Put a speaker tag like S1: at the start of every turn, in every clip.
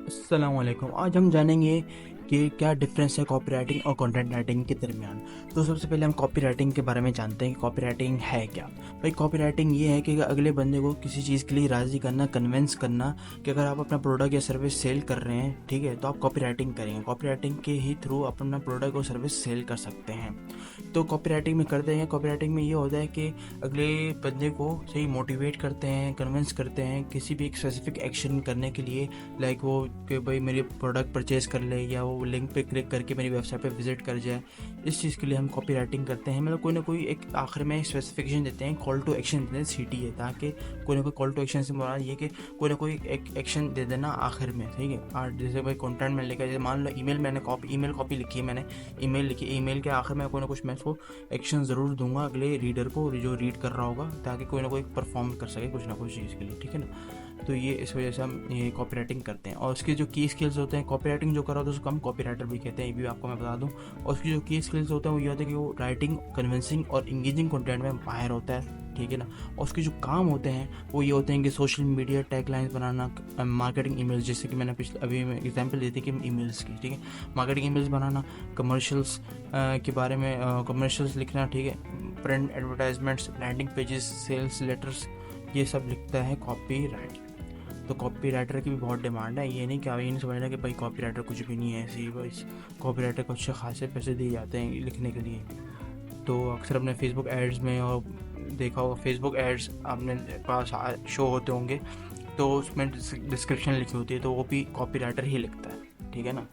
S1: अस्सलाम वालेकुम। आज हम जानेंगे कि क्या डिफरेंस है कॉपीराइटिंग और कंटेंट राइटिंग के दरमियान। तो सबसे पहले हम कॉपीराइटिंग के बारे में जानते हैं कि कॉपीराइटिंग है क्या। भाई कॉपीराइटिंग ये है कि अगले बंदे को किसी चीज़ के लिए राज़ी करना, कन्विंस करना कि अगर आप अपना प्रोडक्ट या सर्विस सेल कर रहे हैं, ठीक है, तो आप कॉपीराइटिंग करेंगे। कॉपीराइटिंग के ही थ्रू अपना प्रोडक्ट और सर्विस सेल कर सकते हैं। तो कॉपीराइटिंग में करते हैं, कॉपीराइटिंग में ये होता है कि अगले बंदे को सही मोटिवेट करते हैं, कन्विंस करते हैं किसी भी एक स्पेसिफिक एक्शन करने के लिए। लाइक वो कि भाई मेरे प्रोडक्ट परचेज़ कर ले, या वो लिंक पे क्लिक करके मेरी वेबसाइट पे विजिट कर जाए। इस चीज़ के लिए हम कॉपी राइटिंग करते हैं। मतलब कोई ना कोई एक आखिर में स्पेसिफिकेशन देते हैं, कॉल टू एक्शन देते हैं, सीटी है, ताकि कोई ना कोई कॉल टू एक्शन से मुराद ये कि कोई ना कोई एक एक्शन दे देना आखिर में, ठीक है। और जैसे भाई कंटेंट में लिखा, जैसे मान लो ईमेल कॉपी लिखी है मैंने, ईमेल लिखी, ईमेल के आखिर में कोई ना कुछ मैं उसको एक्शन ज़रूर दूंगा अगले रीडर को जो रीड कर रहा होगा, ताकि कोई ना कोई परफॉर्म कर सके कुछ ना कुछ चीज़ के लिए, ठीक है ना। तो ये इस वजह से हम ये कॉपी राइटिंग करते हैं। और उसके जो की स्किल्स होते हैं, कॉपी राइटिंग जो कर रहा होता है उसको हम कॉपी राइटर भी कहते हैं, ये भी आपको मैं बता दूं। और उसकी जो की स्किल्स होते हैं वो ये होता है कि वो राइटिंग, कन्विंसिंग और इंगेजिंग कंटेंट में माहिर होता है, ठीक है ना। और उसके जो काम होते हैं वो ये होते हैं कि सोशल मीडिया टैगलाइंस बनाना, मार्केटिंग ईमेल्स, जैसे कि मैंने पिछले अभी में एग्जांपल दी थी कि ईमेल्स की, ठीक है, मार्केटिंग ईमेल्स बनाना, कमर्शियल्स के बारे में कमर्शियल्स लिखना, ठीक है, print advertisements, landing pages, sales letters, ये सब लिखता है कॉपी राइटर। तो कॉपी राइटर की भी बहुत डिमांड है। ये नहीं कि आप ये नहीं समझना कि भाई कॉपी राइटर कुछ भी नहीं है, ऐसे ही बस। कॉपी राइटर को अच्छे खासे पैसे दिए जाते हैं लिखने के लिए। तो अक्सर अपने फेसबुक एड्स में, और देखा होगा फेसबुक एड्स आपने पास शो होते होंगे, तो उसमें डिस्क्रिप्शन लिखी होती है, तो वो भी कॉपी राइटर ही लिखता है, ठीक है ना,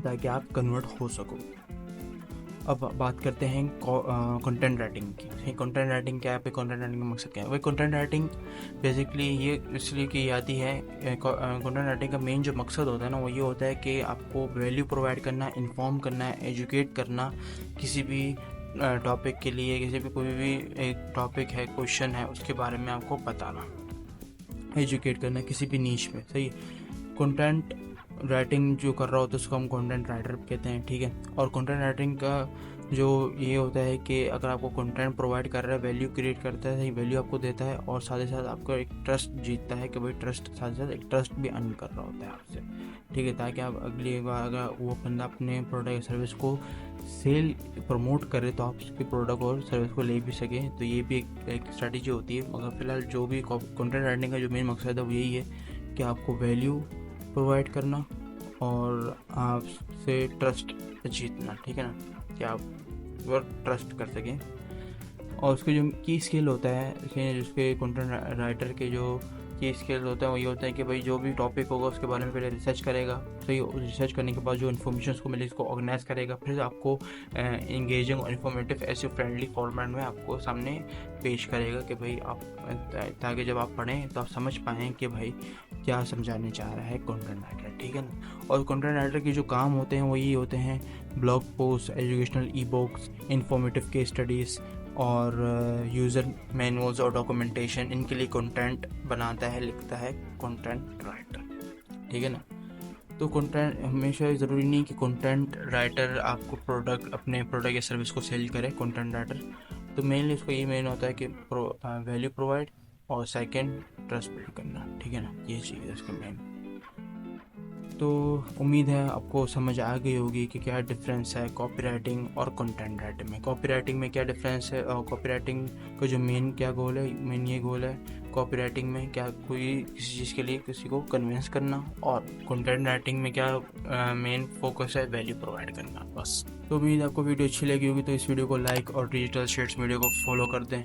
S1: ताकि आप कन्वर्ट हो सको। अब बात करते हैं कंटेंट राइटिंग की। कंटेंट राइटिंग क्या है, कंटेंट राइटिंग का मकसद क्या है। वही कंटेंट राइटिंग बेसिकली ये इसलिए की जाती है, कंटेंट राइटिंग का मेन जो मकसद होता है ना वो ये होता है कि आपको वैल्यू प्रोवाइड करना, इन्फॉर्म करना, एजुकेट करना किसी भी टॉपिक के लिए। किसी भी कोई भी एक टॉपिक है, क्वेश्चन है, उसके बारे में आपको बताना, एजुकेट करना किसी भी नीश में, सही। कंटेंट राइटिंग जो कर रहा होता है उसको हम कंटेंट राइटर कहते हैं, ठीक है। और कंटेंट राइटिंग का जो ये होता है कि अगर आपको कंटेंट प्रोवाइड कर रहा है, वैल्यू क्रिएट करता है, वैल्यू आपको देता है, और साथ ही साथ आपका एक ट्रस्ट जीतता है कि भाई ट्रस्ट, साथ ही साथ एक ट्रस्ट भी अर्न कर रहा होता है आपसे, ठीक है, ताकि आप अगली बार अगर वो बंदा अपने प्रोडक्ट या सर्विस को सेल प्रमोट करे तो आप उसके प्रोडक्ट और सर्विस को ले भी सकें। तो ये भी एक स्ट्रैटेजी होती है। मगर फिलहाल जो भी कंटेंट राइटिंग का जो मेन मकसद है वो यही है कि आपको वैल्यू प्रोवाइड करना और आपसे ट्रस्ट जीतना, ठीक है ना, कि आप ट्रस्ट कर सकें। और उसके जो की स्किल होता है, जिसके कंटेंट राइटर के जो की स्किल होता है वो ये होता है कि भाई जो भी टॉपिक होगा उसके बारे में पहले रिसर्च करेगा, सही। रिसर्च करने के बाद जो इन्फॉर्मेशन उसको मिले इसको ऑर्गेनाइज करेगा, फिर आपको इंगेजिंग और इन्फॉर्मेटिव ऐसे फ्रेंडली फॉर्मेट में आपको सामने पेश करेगा कि भाई आप, ताकि जब आप पढ़ें तो आप समझ पाएँ कि भाई क्या समझाने चाह रहा है कंटेंट राइटर, ठीक है ना। और कंटेंट राइटर के जो काम होते हैं वो ये होते हैं, blog post, educational e books, informative case studies और यूज़र मैनुअल्स और डॉक्यूमेंटेशन, इनके लिए कंटेंट बनाता है, लिखता है कंटेंट राइटर, ठीक है ना। तो कंटेंट हमेशा ज़रूरी नहीं कि कंटेंट राइटर आपको अपने प्रोडक्ट या सर्विस को सेल करे। कंटेंट राइटर तो मेनली उसको ये मेन होता है कि वैल्यू प्रोवाइड, और सेकंड ट्रस्ट बिल्ड करना, ठीक है ना, ये चीज़ है उसका मेन। तो उम्मीद है आपको समझ आ गई होगी कि क्या डिफरेंस है कॉपीराइटिंग और कंटेंट राइटिंग में। कॉपीराइटिंग में क्या डिफरेंस है, और कॉपीराइटिंग का जो मेन क्या गोल है, मेन ये गोल है कॉपीराइटिंग में, क्या कोई किसी चीज़ के लिए किसी को कन्विंस करना, और कंटेंट राइटिंग में क्या मेन फोकस है, वैल्यू प्रोवाइड करना, बस। तो उम्मीद आपको वीडियो अच्छी लगी होगी, तो इस वीडियो को लाइक और डिजिटल शेड्स वीडियो को फॉलो कर दें।